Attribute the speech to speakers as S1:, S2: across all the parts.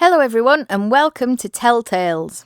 S1: Hello everyone and welcome to Tel Tales.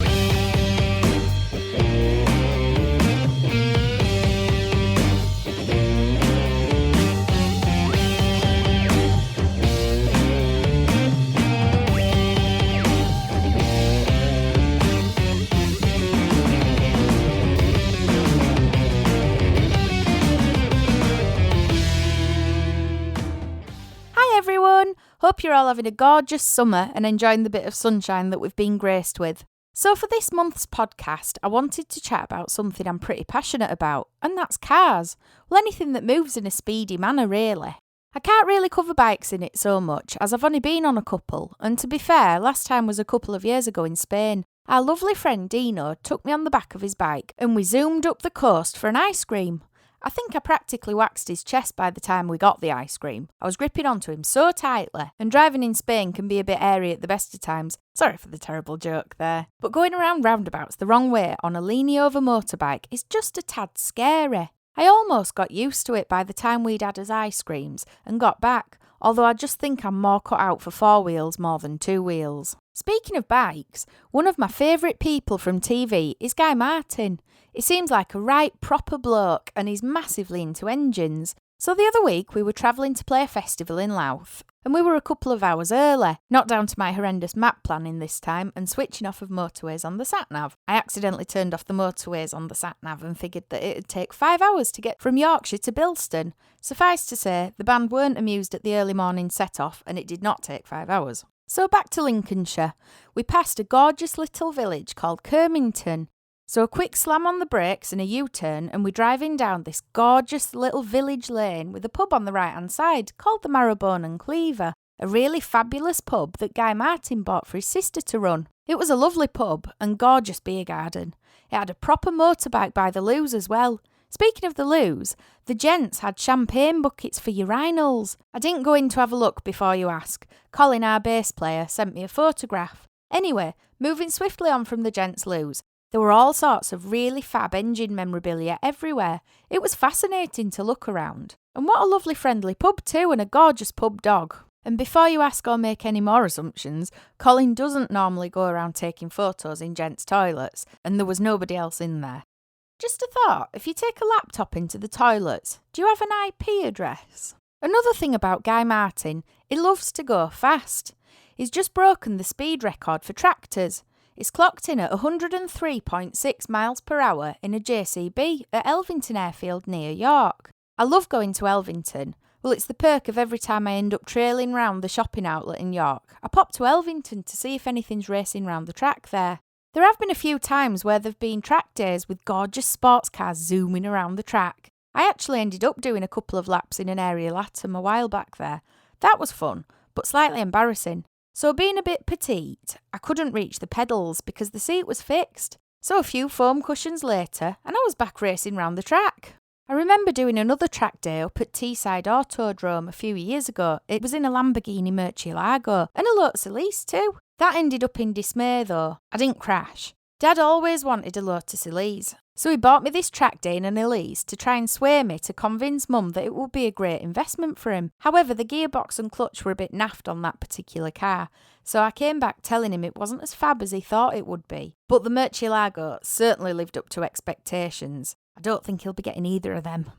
S1: Hi everyone! Hope you're all having a gorgeous summer and enjoying the bit of sunshine that we've been graced with. So for this month's podcast, I wanted to chat about something I'm pretty passionate about, and that's cars. Well, anything that moves in a speedy manner, really. I can't really cover bikes in it so much, as I've only been on a couple, and to be fair, last time was a couple of years ago in Spain. Our lovely friend Dino took me on the back of his bike, and we zoomed up the coast for an ice cream. I think I practically waxed his chest by the time we got the ice cream. I was gripping onto him so tightly, and driving in Spain can be a bit airy at the best of times. Sorry for the terrible joke there. But going around roundabouts the wrong way on a leaning-over motorbike is just a tad scary. I almost got used to it by the time we'd had his ice creams and got back, although I just think I'm more cut out for four wheels more than two wheels. Speaking of bikes, one of my favourite people from TV is Guy Martin. He seems like a right proper bloke and he's massively into engines. So the other week we were travelling to play a festival in Louth and we were a couple of hours early, not down to my horrendous map planning this time and switching off of motorways on the sat-nav. I accidentally turned off the motorways on the sat-nav and figured that it'd take 5 hours to get from Yorkshire to Bilston. Suffice to say, the band weren't amused at the early morning set-off and it did not take 5 hours. So back to Lincolnshire. We passed a gorgeous little village called Kermington. So a quick slam on the brakes and a U-turn and we're driving down this gorgeous little village lane with a pub on the right-hand side called the Marrowbone and Cleaver, a really fabulous pub that Guy Martin bought for his sister to run. It was a lovely pub and gorgeous beer garden. It had a proper motorbike by the loos as well. Speaking of the loos, the gents had champagne buckets for urinals. I didn't go in to have a look before you ask. Colin, our bass player, sent me a photograph. Anyway, moving swiftly on from the gents' loos, there were all sorts of really fab engine memorabilia everywhere. It was fascinating to look around. And what a lovely friendly pub too, and a gorgeous pub dog. And before you ask or make any more assumptions, Colin doesn't normally go around taking photos in gents' toilets, and there was nobody else in there. Just a thought, if you take a laptop into the toilets, do you have an IP address? Another thing about Guy Martin, he loves to go fast. He's just broken the speed record for tractors. It's clocked in at 103.6 miles per hour in a JCB at Elvington Airfield near York. I love going to Elvington. Well, it's the perk of every time I end up trailing round the shopping outlet in York. I pop to Elvington to see if anything's racing round the track there. There have been a few times where there've been track days with gorgeous sports cars zooming around the track. I actually ended up doing a couple of laps in an aerial atom a while back there. That was fun, but slightly embarrassing. So being a bit petite, I couldn't reach the pedals because the seat was fixed. So a few foam cushions later, and I was back racing round the track. I remember doing another track day up at Teesside Autodrome a few years ago. It was in a Lamborghini Murcielago, and a Lotus Elise too. That ended up in dismay though. I didn't crash. Dad always wanted a Lotus Elise, so he bought me this track day in an Elise to try and sway me to convince Mum that it would be a great investment for him. However, the gearbox and clutch were a bit naffed on that particular car, so I came back telling him it wasn't as fab as he thought it would be. But the Murcielago certainly lived up to expectations. I don't think he'll be getting either of them.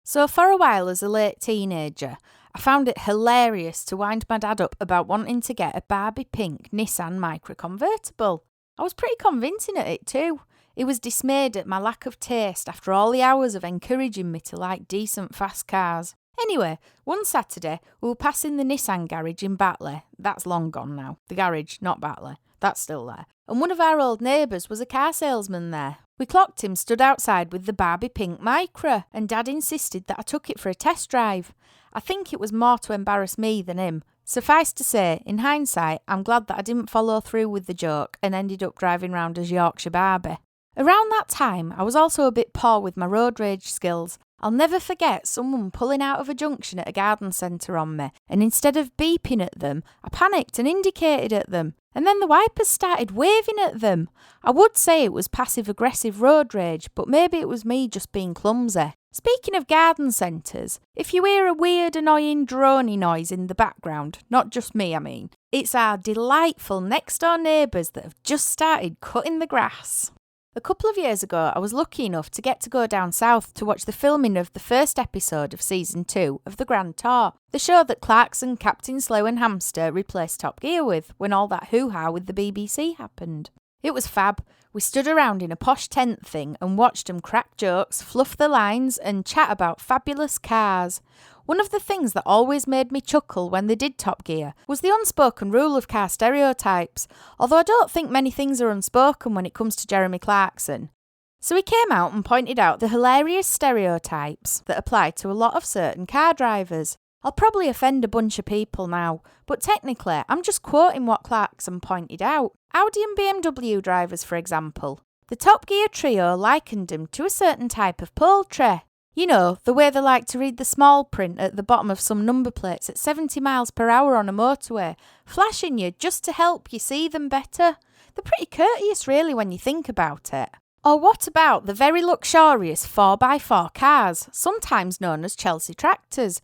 S1: So for a while as a late teenager, I found it hilarious to wind my dad up about wanting to get a Barbie pink Nissan Micra convertible. I was pretty convincing at it too. He was dismayed at my lack of taste after all the hours of encouraging me to like decent fast cars. Anyway, one Saturday we were passing the Nissan garage in Batley. That's long gone now. The garage, not Batley. That's still there. And one of our old neighbours was a car salesman there. We clocked him stood outside with the Barbie pink Micra, and Dad insisted that I took it for a test drive. I think it was more to embarrass me than him. Suffice to say, in hindsight, I'm glad that I didn't follow through with the joke and ended up driving round as Yorkshire Barbie. Around that time, I was also a bit poor with my road rage skills. I'll never forget someone pulling out of a junction at a garden centre on me, and instead of beeping at them, I panicked and indicated at them, and then the wipers started waving at them. I would say it was passive-aggressive road rage, but maybe it was me just being clumsy. Speaking of garden centres, if you hear a weird, annoying droney noise in the background, not just me, I mean, it's our delightful next-door neighbours that have just started cutting the grass. A couple of years ago, I was lucky enough to get to go down south to watch the filming of the first episode of Season 2 of The Grand Tour, the show that Clarkson, Captain Slow and Hamster replaced Top Gear with when all that hoo-ha with the BBC happened. It was fab. We stood around in a posh tent thing and watched them crack jokes, fluff the lines and chat about fabulous cars. One of the things that always made me chuckle when they did Top Gear was the unspoken rule of car stereotypes, although I don't think many things are unspoken when it comes to Jeremy Clarkson. So he came out and pointed out the hilarious stereotypes that apply to a lot of certain car drivers. I'll probably offend a bunch of people now, but technically I'm just quoting what Clarkson pointed out. Audi and BMW drivers, for example. The Top Gear trio likened them to a certain type of poultry. You know, the way they like to read the small print at the bottom of some number plates at 70 miles per hour on a motorway, flashing you just to help you see them better. They're pretty courteous really when you think about it. Or what about the very luxurious 4x4 cars, sometimes known as Chelsea tractors?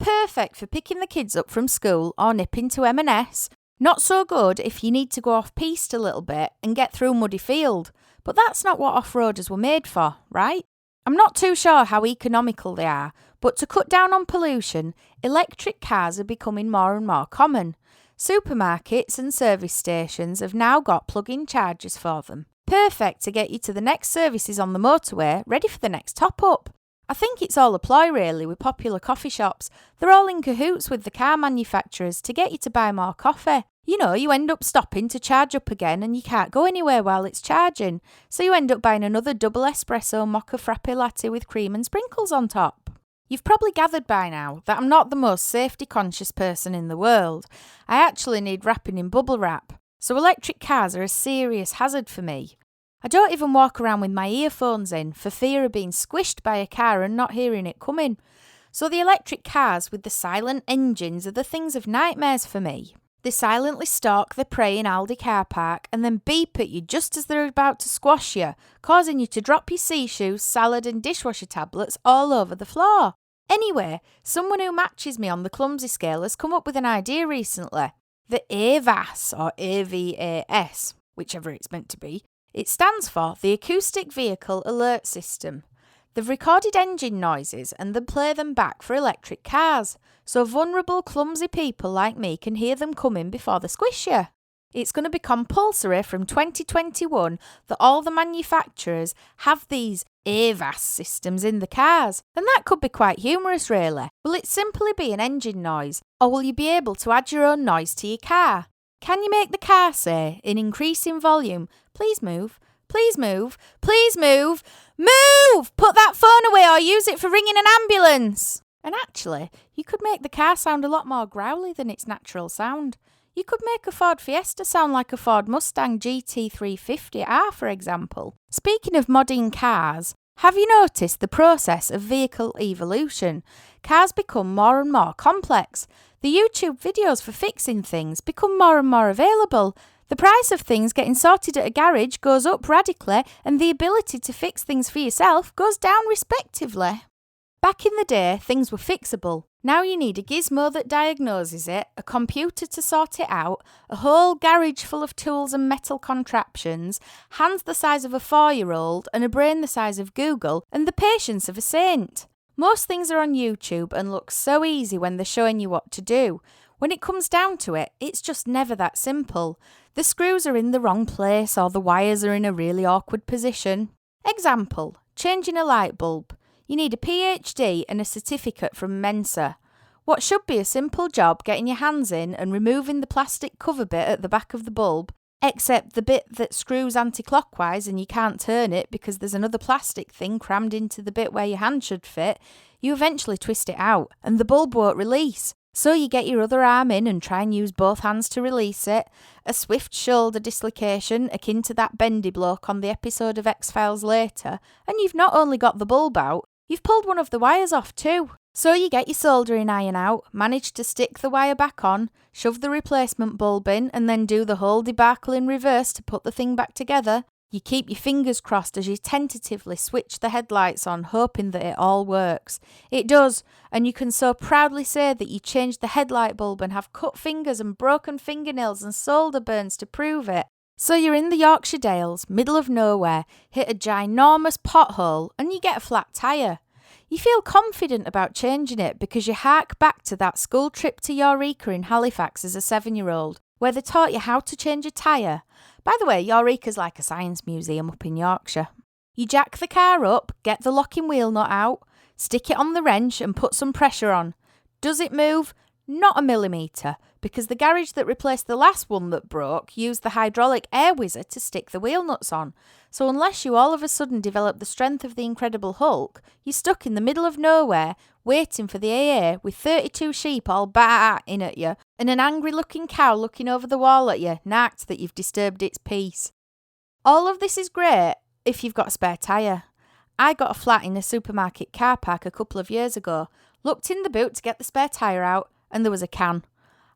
S1: Perfect for picking the kids up from school or nipping to M&S. Not so good if you need to go off-piste a little bit and get through muddy field. But that's not what off-roaders were made for, right? I'm not too sure how economical they are, but to cut down on pollution, electric cars are becoming more and more common. Supermarkets and service stations have now got plug-in chargers for them. Perfect to get you to the next services on the motorway, ready for the next top-up. I think it's all a ploy really with popular coffee shops. They're all in cahoots with the car manufacturers to get you to buy more coffee. You know, you end up stopping to charge up again and you can't go anywhere while it's charging. So you end up buying another double espresso mocha frappe latte with cream and sprinkles on top. You've probably gathered by now that I'm not the most safety conscious person in the world. I actually need wrapping in bubble wrap. So electric cars are a serious hazard for me. I don't even walk around with my earphones in for fear of being squished by a car and not hearing it coming. So the electric cars with the silent engines are the things of nightmares for me. They silently stalk the prey in Aldi car park and then beep at you just as they're about to squash you, causing you to drop your sea shoes, salad and dishwasher tablets all over the floor. Anyway, someone who matches me on the clumsy scale has come up with an idea recently. The AVAS, or AVAS, whichever it's meant to be. It stands for the Acoustic Vehicle Alert System. They've recorded engine noises and then play them back for electric cars, so vulnerable, clumsy people like me can hear them coming before they squish you. It's going to be compulsory from 2021 that all the manufacturers have these AVAS systems in the cars, and that could be quite humorous really. Will it simply be an engine noise, or will you be able to add your own noise to your car? Can you make the car say, in increasing volume, please move, please move, please move, move! Put that phone away or use it for ringing an ambulance! And actually, you could make the car sound a lot more growly than its natural sound. You could make a Ford Fiesta sound like a Ford Mustang GT350R, for example. Speaking of modding cars, have you noticed the process of vehicle evolution? Cars become more and more complex. The YouTube videos for fixing things become more and more available. The price of things getting sorted at a garage goes up radically, and the ability to fix things for yourself goes down respectively. Back in the day, things were fixable. Now you need a gizmo that diagnoses it, a computer to sort it out, a whole garage full of tools and metal contraptions, hands the size of a 4-year-old and a brain the size of Google, and the patience of a saint. Most things are on YouTube and look so easy when they're showing you what to do. When it comes down to it, it's just never that simple. The screws are in the wrong place or the wires are in a really awkward position. Example, changing a light bulb. You need a PhD and a certificate from Mensa. What should be a simple job getting your hands in and removing the plastic cover bit at the back of the bulb, except the bit that screws anti-clockwise and you can't turn it because there's another plastic thing crammed into the bit where your hand should fit, you eventually twist it out and the bulb won't release. So you get your other arm in and try and use both hands to release it. A swift shoulder dislocation akin to that bendy bloke on the episode of X-Files later, and you've not only got the bulb out, you've pulled one of the wires off too. So you get your soldering iron out, manage to stick the wire back on, shove the replacement bulb in and then do the whole debacle in reverse to put the thing back together. You keep your fingers crossed as you tentatively switch the headlights on, hoping that it all works. It does, and you can so proudly say that you changed the headlight bulb and have cut fingers and broken fingernails and solder burns to prove it. So you're in the Yorkshire Dales, middle of nowhere, hit a ginormous pothole, and you get a flat tyre. You feel confident about changing it because you hark back to that school trip to Eureka in Halifax as a 7-year-old, where they taught you how to change a tyre. By the way, Eureka's like a science museum up in Yorkshire. You jack the car up, get the locking wheel nut out, stick it on the wrench and put some pressure on. Does it move? Not a millimetre, because the garage that replaced the last one that broke used the hydraulic air whizzer to stick the wheel nuts on. So unless you all of a sudden develop the strength of the Incredible Hulk, you're stuck in the middle of nowhere, waiting for the AA with 32 sheep all batting at you, and an angry-looking cow looking over the wall at you, nacked that you've disturbed its peace. All of this is great if you've got a spare tyre. I got a flat in a supermarket car park a couple of years ago, looked in the boot to get the spare tyre out, and there was a can.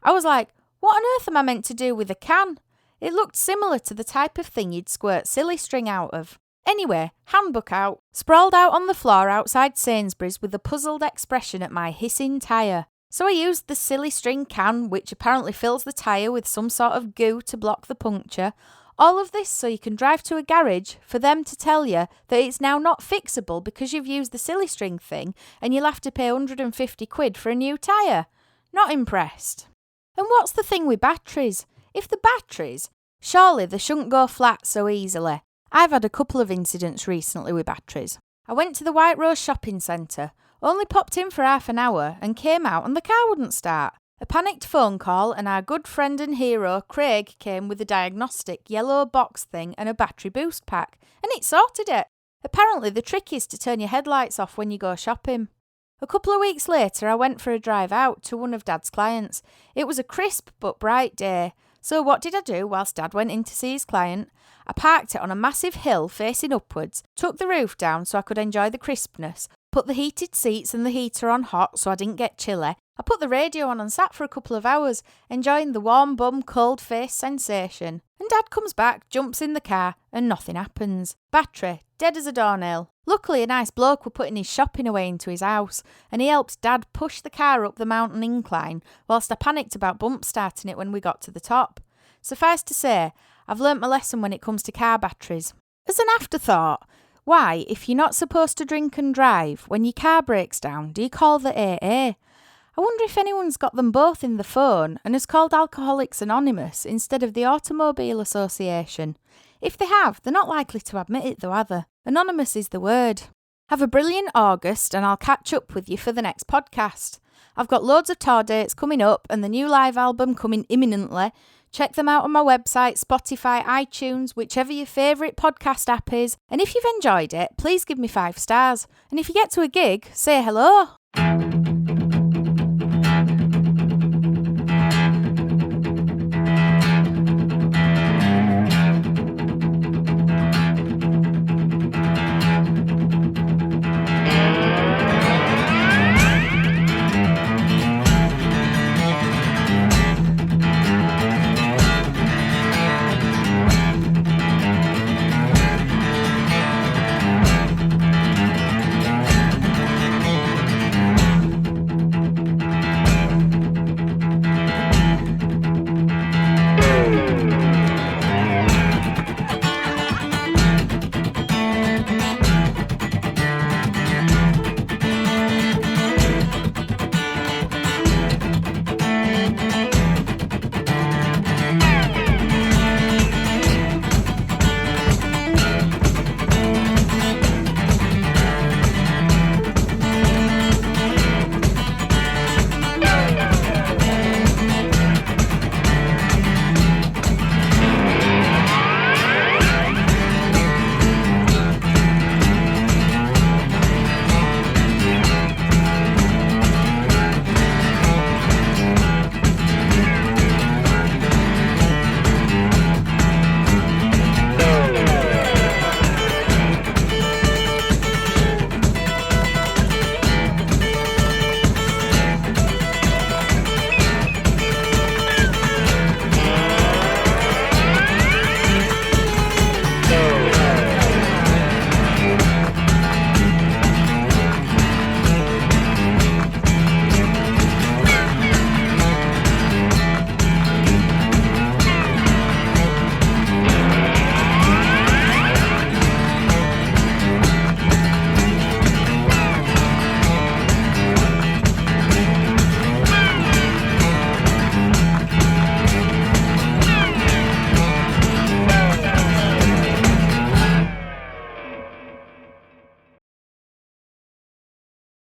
S1: I was like, what on earth am I meant to do with a can? It looked similar to the type of thing you'd squirt silly string out of. Anyway, handbook out, sprawled out on the floor outside Sainsbury's with a puzzled expression at my hissing tyre. So I used the silly string can, which apparently fills the tyre with some sort of goo to block the puncture. All of this so you can drive to a garage for them to tell you that it's now not fixable because you've used the silly string thing and you'll have to pay 150 quid for a new tyre. Not impressed. And what's the thing with batteries? If the batteries, surely they shouldn't go flat so easily. I've had a couple of incidents recently with batteries. I went to the White Rose shopping centre, only popped in for half an hour and came out and the car wouldn't start. A panicked phone call and our good friend and hero Craig came with a diagnostic yellow box thing and a battery boost pack, and it sorted it. Apparently the trick is to turn your headlights off when you go shopping. A couple of weeks later, I went for a drive out to one of Dad's clients. It was a crisp but bright day. So what did I do whilst Dad went in to see his client? I parked it on a massive hill facing upwards, took the roof down so I could enjoy the crispness, put the heated seats and the heater on hot so I didn't get chilly. I put the radio on and sat for a couple of hours, enjoying the warm bum, cold face sensation. And Dad comes back, jumps in the car, and nothing happens. Battery, dead as a doornail. Luckily, a nice bloke were putting his shopping away into his house, and he helped Dad push the car up the mountain incline, whilst I panicked about bump starting it when we got to the top. Suffice to say, I've learnt my lesson when it comes to car batteries. As an afterthought, why, if you're not supposed to drink and drive, when your car breaks down, do you call the AA? I wonder if anyone's got them both in the phone and has called Alcoholics Anonymous instead of the Automobile Association. If they have, they're not likely to admit it though, are they? Anonymous is the word. Have a brilliant August and I'll catch up with you for the next podcast. I've got loads of tour dates coming up and the new live album coming imminently. Check them out on my website, Spotify, iTunes, whichever your favourite podcast app is. And if you've enjoyed it, please give me 5 stars. And if you get to a gig, say hello.